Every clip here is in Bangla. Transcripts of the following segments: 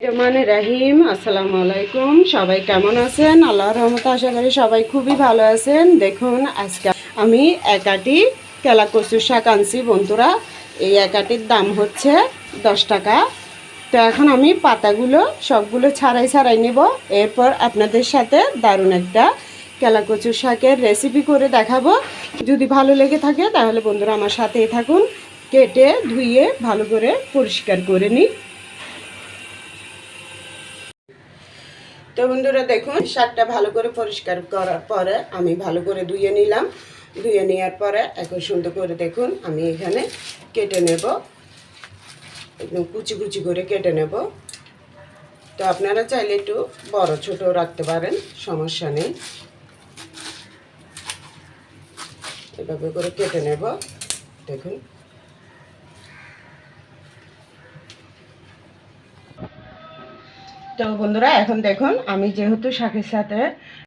রহমানির রহিম। আসসালামু আলাইকুম। সবাই কেমন আছেন? আল্লাহর রহমতে আশা করি সবাই খুবই ভালো আছেন। দেখুন আজকে আমি একাটি কেলা কচুর শাক আনছি বন্ধুরা। এই একাটির দাম হচ্ছে 10 টাকা। তো এখন আমি পাতাগুলো সবগুলো ছাড়াই নেব। এরপর আপনাদের সাথে দারুণ একটা কেলা কচুর শাকের রেসিপি করে দেখাবো। যদি ভালো লেগে থাকে তাহলে বন্ধুরা আমার সাথেই থাকুন। কেটে ধুয়ে ভালো করে পরিষ্কার করে নিই। তো বন্ধুরা দেখুন শাকটা ভালো করে পরিষ্কার করার পরে আমি ভালো করে ধুয়ে নিলাম। ধুয়ে নেওয়ার পরে এখন সুন্দর করে দেখুন আমি এখানে কেটে নেব, একদম কুচি কুচি করে কেটে নেব। তো আপনারা চাইলে একটু বড় ছোট রাখতে পারেন, সমস্যা নেই। এভাবে করে কেটে নেব। দেখুন তো বন্ধুরা এখন দেখুন আমি যেহেতু শাকের সাথে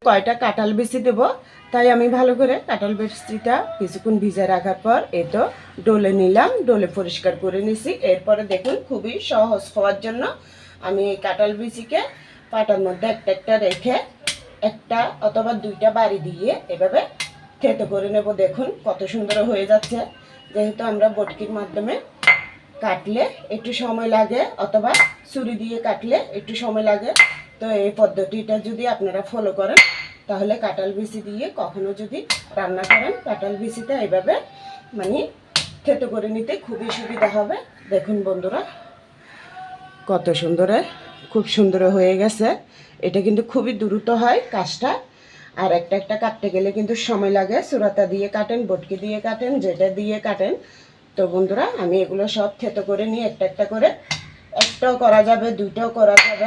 কয়টা কাঁঠাল বিচি দেবো, তাই আমি ভালো করে কাঁঠাল বিচিটা কিছুক্ষণ ভিজে রাখার পর এই তো ডলে নিলাম, ডলে পরিষ্কার করে নিছি। এরপরে দেখুন খুবই সহজ হওয়ার জন্য আমি এই কাঁঠাল বিচিকে পাটার মধ্যে একটা একটা রেখে একটা অথবা দুইটা বাড়ি দিয়ে এভাবে থেতো করে নেব। দেখুন কত সুন্দর হয়ে যাচ্ছে। যেহেতু আমরা বটকির মাধ্যমে কাটলে একটু সময় লাগে অথবা ছুরি দিয়ে কাটলে একটু সময় লাগে। তো এই পদ্ধতিটা যদি আপনারা ফলো করেন তাহলে কাঁঠাল বিচি দিয়ে কখনো যদি রান্না করেন কাঁঠাল বিচিটা এইভাবে মানে থেতো করে নিতে খুবই সুবিধা হবে। দেখুন বন্ধুরা কত সুন্দর, খুব সুন্দর হয়ে গেছে। এটা কিন্তু খুবই দ্রুত হয় কাজটা। আর একটা একটা কাটতে গেলে কিন্তু সময় লাগে। সুরাতা দিয়ে কাটেন, বটকি দিয়ে কাটেন, যেটা দিয়ে কাটেন। তো বন্ধুরা আমি এগুলো সব থেতো করে নিয়ে একটা একটা করে, একটাও করা যাবে, দুইটাও করা যাবে।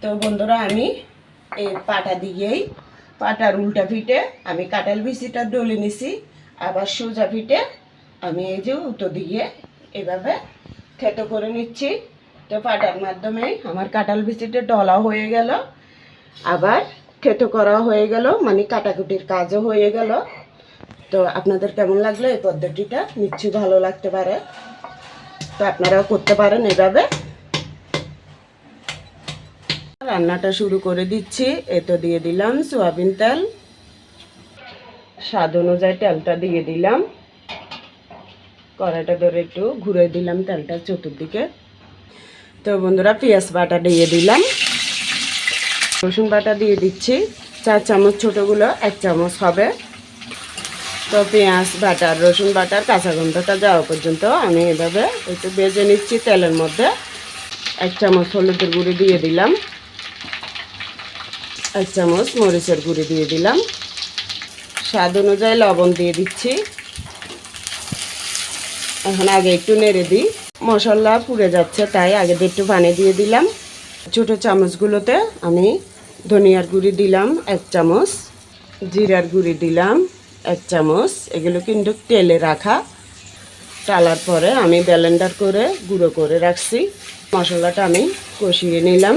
তো বন্ধুরা আমি এই পাটা দিয়েই পাটার উল্টা ফিটে আমি কাঁঠাল বিচিটা ডলে নিছি। আবার সোজা ফিটে আমি এই যে উল্টো দিয়ে এভাবে থেতো করে নিচ্ছি। তো পাটার মাধ্যমে আমার কাঁঠাল বিচিটা ডলা হয়ে গেল, আবার থেতো করা হয়ে গেল, মানে কাটাকুটির কাজও হয়ে গেল। তো আপনাদের কেমন লাগলো এই পদ্ধতিটা? নিশ্চয়ই ভালো লাগতে পারে। তো আপনারাও করতে পারেন এভাবে। রান্নাটা শুরু করে দিচ্ছি। এতো দিয়ে দিলাম সয়াবিন তেল, স্বাদ অনুযায়ী তেলটা দিয়ে দিলাম। কড়াইটা ধরে একটু ঘুরে দিলাম তেলটা চতুর্দিকে। তো বন্ধুরা পেঁয়াজ বাটা দিয়ে দিলাম, রসুন বাটা দিয়ে দিচ্ছি 4 চামচ, ছোটোগুলো 1 চামচ হবে। তো পেঁয়াজ বাটার রসুন বাটার কাঁচা গন্ধটা যাওয়া পর্যন্ত আমি এভাবে একটু ভেজে নিচ্ছি তেলের মধ্যে। 1 চামচ হলুদের গুঁড়ি দিয়ে দিলাম, 1 চামচ মরিচের গুঁড়ি দিয়ে দিলাম, স্বাদ অনুযায়ী লবণ দিয়ে দিচ্ছি। এখন আগে একটু নেড়ে দিই, মশলা পুড়ে যাচ্ছে তাই আগে একটু পানি দিয়ে দিলাম। ছোটো চামচগুলোতে আমি ধনিয়ার গুঁড়ি দিলাম 1 চামচ, জিরার গুঁড়ি দিলাম 1 চামচ। এগুলো কিন্তু তেলে রাখা, টালার পরে আমি ব্লেন্ডার করে গুঁড়ো করে রাখছি। মশলাটা আমি কষিয়ে নিলাম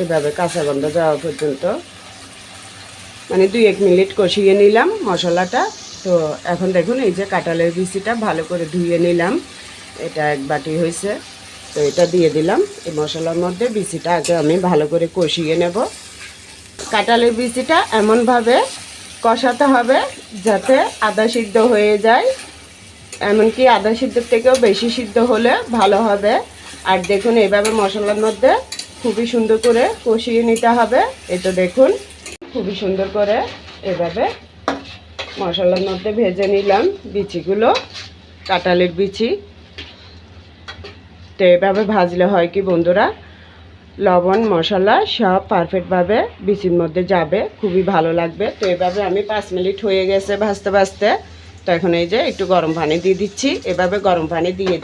এভাবে কাঁচা গন্ধ যাওয়া পর্যন্ত, মানে 2-1 মিনিট কষিয়ে নিলাম মশলাটা। তো এখন দেখুন এই যে কাঁঠালের বিচিটা ভালো করে ধুয়ে নিলাম, এটা 1 বাটি হয়েছে। তো এটা দিয়ে দিলাম এই মশলার মধ্যে। বিচিটা আগে আমি ভালো করে কষিয়ে নেব। কাঁঠালের বিচিটা এমনভাবে কষাতে হবে যাতে আদা সিদ্ধ হয়ে যায়, এমনকি আদা সিদ্ধর থেকেও বেশি সিদ্ধ হলে ভালো হবে। আর দেখুন এইভাবে মশলার মধ্যে খুবই সুন্দর করে কষিয়ে নিতে হবে। এই তো দেখুন খুবই সুন্দর করে এভাবে মশলার মধ্যে ভেজে নিলাম বিচিগুলো, কাঁঠালের বিচি। তো এভাবে ভাজলে হয় কি বন্ধুরা, লবণ মশলা সব পারফেক্টভাবে বিচির মধ্যে যাবে, খুবই ভালো লাগবে। তো এভাবে আমি 5 মিনিট হয়ে গেছে ভাজতে ভাজতে। তো এখন এই যে একটু গরম পানি দিয়ে দিচ্ছি। এভাবে গরম পানি দিয়ে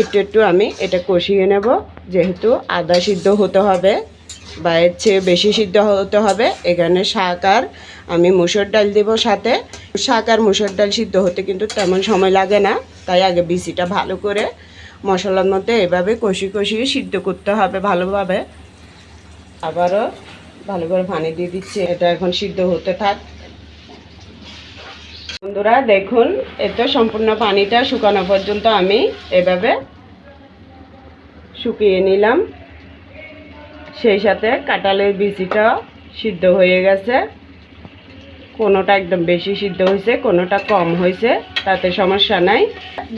একটু আমি এটা কষিয়ে নেব। যেহেতু আদা সিদ্ধ হতে হবে বা এর চেয়ে বেশি সিদ্ধ হতে হবে, এখানে শাক আর আমি মুসুর ডাল দেব সাথে। শাক আর মুসুর ডাল সিদ্ধ হতে কিন্তু তেমন সময় লাগে না, তাই আগে বিচিটা ভালো করে মশলার মধ্যে এভাবে কষিয়ে সিদ্ধ করতে হবে ভালোভাবে। আবারও ভালো করে পানি দিয়ে দিচ্ছি, এটা এখন সিদ্ধ হতে থাক। বন্ধুরা দেখুন এতো সম্পূর্ণ পানিটা শুকানো পর্যন্ত আমি এভাবে শুকিয়ে নিলাম। সেই সাথে কাঁঠালের বিচিটা সিদ্ধ হয়ে গেছে। কোনোটা একদম বেশি সিদ্ধ হয়েছে, কোনোটা কম হয়েছে, তাতে সমস্যা নাই।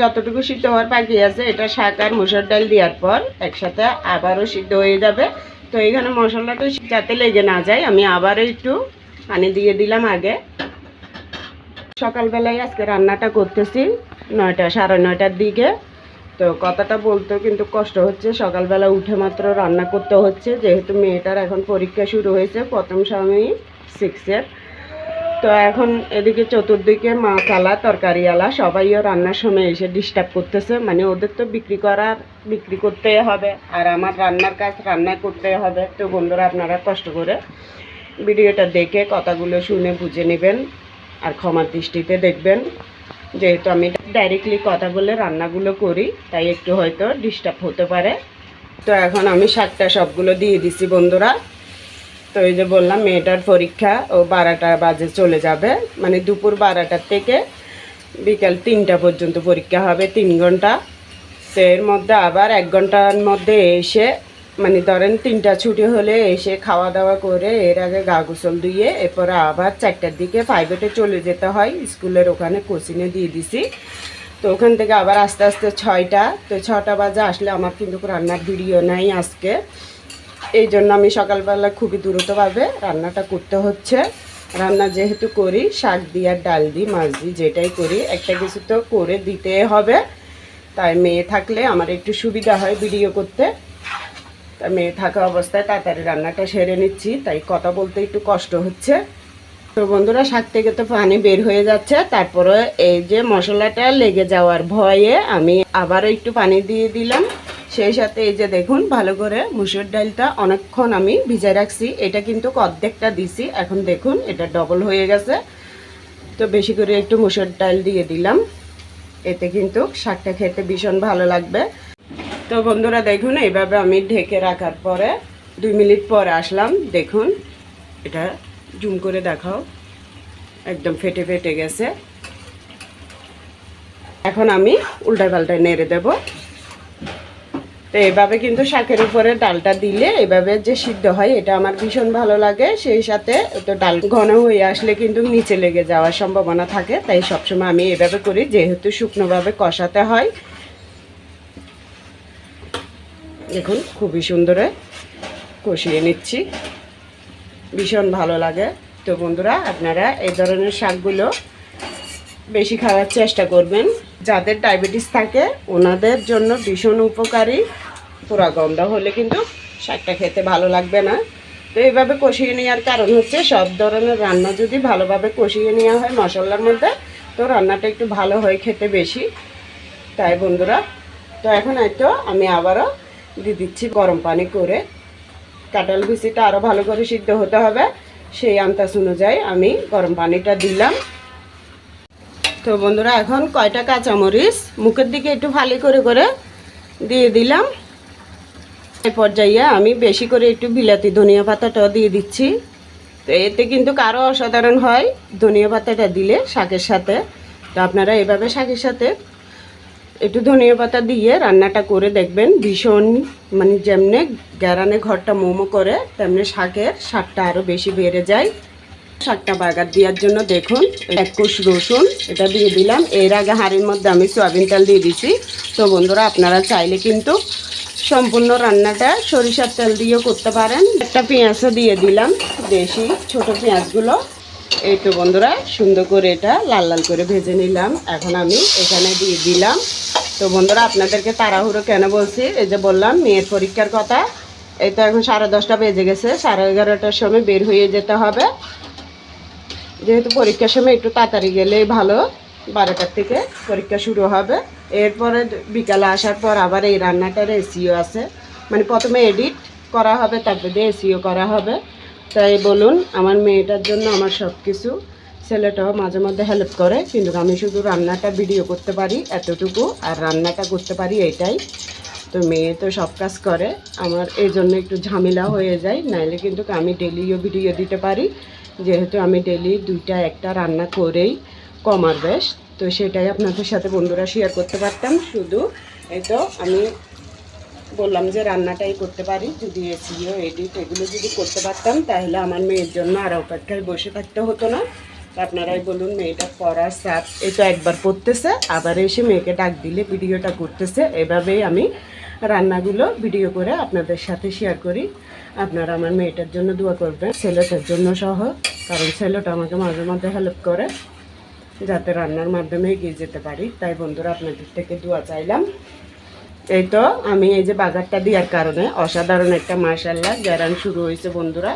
যতটুকু সিদ্ধ হওয়ার বাকি আছে এটা শাক আর মসুর ডাল দেওয়ার পর একসাথে আবারও সিদ্ধ হয়ে যাবে। তো এখানে মশলাটা যাতে লেগে না যায় আমি আবারও একটু পানি দিয়ে দিলাম আগে। সকালবেলায় আজকে রান্নাটা করতেছি 9টা সাড়ে 9টার দিকে। তো কথাটা বলতেও কিন্তু কষ্ট হচ্ছে, সকালবেলা উঠে মাত্র রান্না করতে হচ্ছে, যেহেতু মেয়েটার এখন পরীক্ষা শুরু হয়েছে, প্রথম স্বামী 6-এর। তো এখন এদিকে চতুর্দিকে মাছালা তরকারিওয়ালা সবাইও রান্নার সময় এসে ডিস্টার্ব করতেছে, মানে ওদের তো বিক্রি করতে হবে আর আমার রান্নার কাজ রান্না করতে হবে। তো বন্ধুরা আপনারা কষ্ট করে ভিডিওটা দেখে কথাগুলো শুনে বুঝে নেবেন আর ক্ষমার দৃষ্টিতে দেখবেন, যেহেতু আমি ডাইরেক্টলি কথা বলে রান্নাগুলো করি তাই একটু হয়তো ডিস্টার্ব হতে পারে। তো এখন আমি শাকটা সবগুলো দিয়ে দিছি বন্ধুরা। তো এই যে বললাম মেয়েটার পরীক্ষা, ও 12টা বাজে চলে যাবে, মানে দুপুর 12টার থেকে বিকাল 3টা পর্যন্ত পরীক্ষা হবে, 3 ঘন্টা। তো এর মধ্যে আবার 1 ঘন্টার মধ্যে এসে, মানে ধরেন 3টা ছুটি হলে এসে খাওয়া দাওয়া করে এর আগে গা গোসল দিয়ে এরপরে আবার 4টার দিকে প্রাইভেটে চলে যেতে হয়, স্কুলের ওখানে কোচিংয়ে দিয়ে দিছি। তো ওখান থেকে আবার আস্তে আস্তে 6টা, তো 6টা বাজে আসলে আমার কিন্তু রান্নার ভিডিও নাই আজকে। এই জন্য আমি সকালবেলা খুবই দ্রুতভাবে রান্নাটা করতে হচ্ছে। রান্না যেহেতু করি শাক দিয়ে আর ডাল দিই মাছ দিই যেটাই করি একটা কিছু তো করে দিতে হবে, তাই মেয়ে থাকলে আমার একটু সুবিধা হয় ভিডিও করতে। তাই মেয়ে থাকা অবস্থায় তাড়াতাড়ি রান্নাটা সেরে নিচ্ছি, তাই কথা বলতে একটু কষ্ট হচ্ছে। তো বন্ধুরা শাক থেকে তো পানি বের হয়ে যাচ্ছে, তারপরে এই যে মশলাটা লেগে যাওয়ার ভয়ে আমি আবারও একটু পানি দিয়ে দিলাম। সেই সাথে এই যে দেখুন ভালো করে মুসুর ডালটা অনেকক্ষণ আমি ভিজায় রাখছি, এটা কিন্তু অর্ধেকটা দিছি, এখন দেখুন এটা ডবল হয়ে গেছে। তো বেশি করে একটু মুসুর ডাল দিয়ে দিলাম, এতে কিন্তু শাকটা খেতে ভীষণ ভালো লাগবে। তো বন্ধুরা দেখুন এইভাবে আমি ঢেকে রাখার পরে 2 মিনিট পরে আসলাম, দেখুন এটা জুম করে দেখাও, একদম ফেটে ফেটে গেছে। এখন আমি উল্টা পাল্টায় নেড়ে দেব। তো এভাবে কিন্তু শাকের উপরে ডালটা দিলে এভাবে যে সিদ্ধ হয় এটা আমার ভীষণ ভালো লাগে। সেই সাথে তো ডাল ঘন হয়ে আসলে কিন্তু নিচে লেগে যাওয়ার সম্ভাবনা থাকে, তাই সবসময় আমি এভাবে করি, যেহেতু শুকনোভাবে কষাতে হয়। দেখুন খুবই সুন্দরে কষিয়ে নিচ্ছি, ভীষণ ভালো লাগে। তো বন্ধুরা আপনারা এই ধরনের শাকগুলো বেশি খাওয়ার চেষ্টা করবেন, যাদের ডায়াবেটিস থাকে ওনাদের জন্য ভীষণ উপকারী। পুরা গন্ধ হলে কিন্তু শাকটা খেতে ভালো লাগবে না। তো এইভাবে কষিয়ে নেওয়ার কারণ হচ্ছে সব ধরনের রান্না যদি ভালোভাবে কষিয়ে নেওয়া হয় মশলার মধ্যে, তো রান্নাটা একটু ভালো হয় খেতে বেশি, তাই বন্ধুরা। তো এখন হয়তো আমি আবারও দিয়ে দিচ্ছি গরম পানি করে, কাঁঠাল বিচিটা আরও ভালো করে সিদ্ধ হতে হবে, সেই আন্দাজ অনুযায়ী আমি গরম পানিটা দিলাম। তো বন্ধুরা এখন কয়টা কাঁচামরিচ মুখের দিকে একটু ফালি করে করে দিয়ে দিলাম। এই পর্যায়ে আমি বেশি করে একটু বিলাতি ধনিয়া পাতাটাও দিয়ে দিচ্ছি। তো এতে কিন্তু আরও অসাধারণ হয় ধনিয়া পাতাটা দিলে শাকের সাথে। তো আপনারা এভাবে শাকের সাথে একটু ধনিয়া পাতা দিয়ে রান্নাটা করে দেখবেন, ভীষণ মানে যেমনি গ্যারানে ঘরটা মোমো করে তেমনি শাকের স্বাদটা আরও বেশি বেড়ে যায়। শাকটা বাগার দেওয়ার জন্য দেখুন 1 কোষ রসুন এটা দিয়ে দিলাম। এর আগে হাঁড়ির মধ্যে আমি সয়াবিন তেল দিয়ে দিছি। তো বন্ধুরা আপনারা চাইলে কিন্তু সম্পূর্ণ রান্নাটা সরিষার তেল দিয়েও করতে পারেন। একটা পেঁয়াজও দিয়ে দিলাম, দেশি ছোট পেঁয়াজগুলো। এই তো বন্ধুরা সুন্দর করে এটা লাল লাল করে ভেজে নিলাম, এখন আমি এখানে দিয়ে দিলাম। তো বন্ধুরা আপনাদেরকে তাড়াহুড়ো কেন বলছি, এই যে বললাম মেয়ের পরীক্ষার কথা, এই তো এখন 10:30 বেজে গেছে, 11:30টার সময় বের হয়ে যেতে হবে, যেহেতু পরীক্ষার সময় একটু তাড়াতাড়ি গেলে ভালো। 12টার থেকে পরীক্ষা শুরু হবে, এরপরে বিকালে আসার পর আবার এই রান্নাটার এসিও আছে, মানে প্রথমে এডিট করা হবে তারপরে এসিও করা হবে। তাই বলুন আমার মেয়েটার জন্য আমার সব কিছু, ছেলেটাও মাঝে মধ্যে হেল্প করে, কিন্তু আমি শুধু রান্নাটা ভিডিও করতে পারি এতটুকু, আর রান্নাটা করতে পারি এটাই। তো মেয়ে তো সব কাজ করে, আমার এই জন্য একটু ঝামেলা হয়ে যায়, নাইলে কিন্তু আমি ডেলিও ভিডিও দিতে পারি, যেহেতু আমি ডেলি 2টা 1টা রান্না করেই কমার বেশ। তো সেটাই আপনাদের সাথে বন্ধুরা শেয়ার করতে পারতাম। শুধু এই তো আমি বললাম যে রান্নাটাই করতে পারি, যদি এসিও এডিট এগুলো যদি করতে পারতাম তাহলে আমার মেয়ের জন্য আর অপেক্ষায় বসে থাকতে হতো না। আপনারাই বলুন, মেয়েটা পড়ার চাপ, এই তো একবার পড়তেছে আবার এসে মেয়েকে ডাক দিলে ভিডিওটা করতেছে। এভাবেই আমি রান্নাগুলো ভিডিও করে আপনাদের সাথে শেয়ার করি। আপনারা আমার মেয়েটার জন্য দোয়া করবেন, ছেলেটার জন্য সহ, কারণ ছেলেটা আমাকে মাঝে মাঝে হেল্প করে যাতে রান্নার মাধ্যমে এগিয়ে যেতে পারি। তাই বন্ধুরা আপনাদের থেকে দোয়া চাইলাম। এই তো আমি এই যে বাগারটা দেওয়ার কারণে অসাধারণ একটা মাশাআল্লাহ গ্যারান শুরু হয়েছে বন্ধুরা।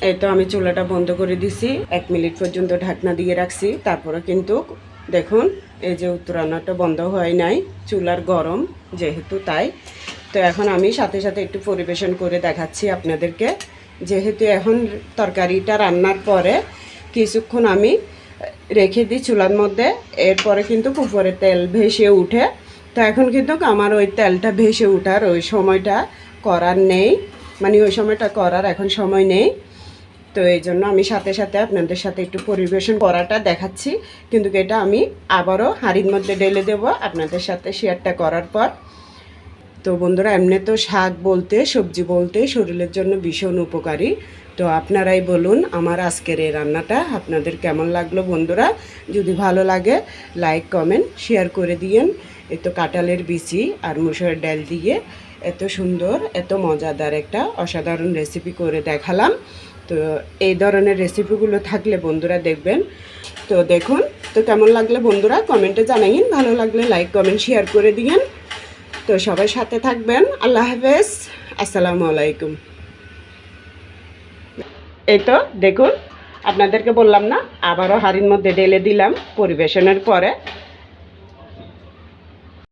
এই তো আমি চুলাটা বন্ধ করে দিছি, 1 মিনিট পর্যন্ত ঢাকনা দিয়ে রাখছি। তারপরে কিন্তু দেখুন এই যে উত্তরান্নাটা বন্ধ হয় নাই, চুলার গরম যেহেতু তাই। তো এখন আমি সাথে সাথে একটু পরিবেশন করে দেখাচ্ছি আপনাদেরকে। যেহেতু এখন তরকারিটা রান্নার পরে কিছুক্ষণ আমি রেখে দিই চুলার মধ্যে, এরপরে কিন্তু উপরে তেল ভেসে উঠে। তো এখন কিন্তু আমার ওই তেলটা ভেসে ওঠার ওই সময়টা করার নেই, মানে ওই সময়টা করার এখন সময় নেই। তো এই জন্য আমি সাথে সাথে আপনাদের সাথে একটু পরিবেশন করাটা দেখাচ্ছি, কিন্তু এটা আমি আবারও হাঁড়ির মধ্যে ঢেলে দেবো আপনাদের সাথে শেয়ারটা করার পর। তো বন্ধুরা এমনি তো শাক বলতে, সবজি বলতে শরীরের জন্য ভীষণ উপকারী। তো আপনারাই বলুন আমার আজকের এই রান্নাটা আপনাদের কেমন লাগলো বন্ধুরা। যদি ভালো লাগে লাইক কমেন্ট শেয়ার করে দিয়েন। এই তো কাঁঠালের বিচি আর মুসুরের ডাল দিয়ে এত সুন্দর এত মজাদার একটা অসাধারণ রেসিপি করে দেখালাম। তো এই ধরনের রেসিপিগুলো থাকলে বন্ধুরা দেখবেন। তো দেখুন তো কেমন লাগলে বন্ধুরা কমেন্টে জানাইন, ভালো লাগলে লাইক কমেন্ট শেয়ার করে দিয়েন। তো সবাই সাথে থাকবেন। আল্লাহ হাফেজ, আসসালামু আলাইকুম। এই তো দেখুন আপনাদেরকে বললাম না, আবারও হাঁড়ির মধ্যে ঢেলে দিলাম পরিবেশনের পরে।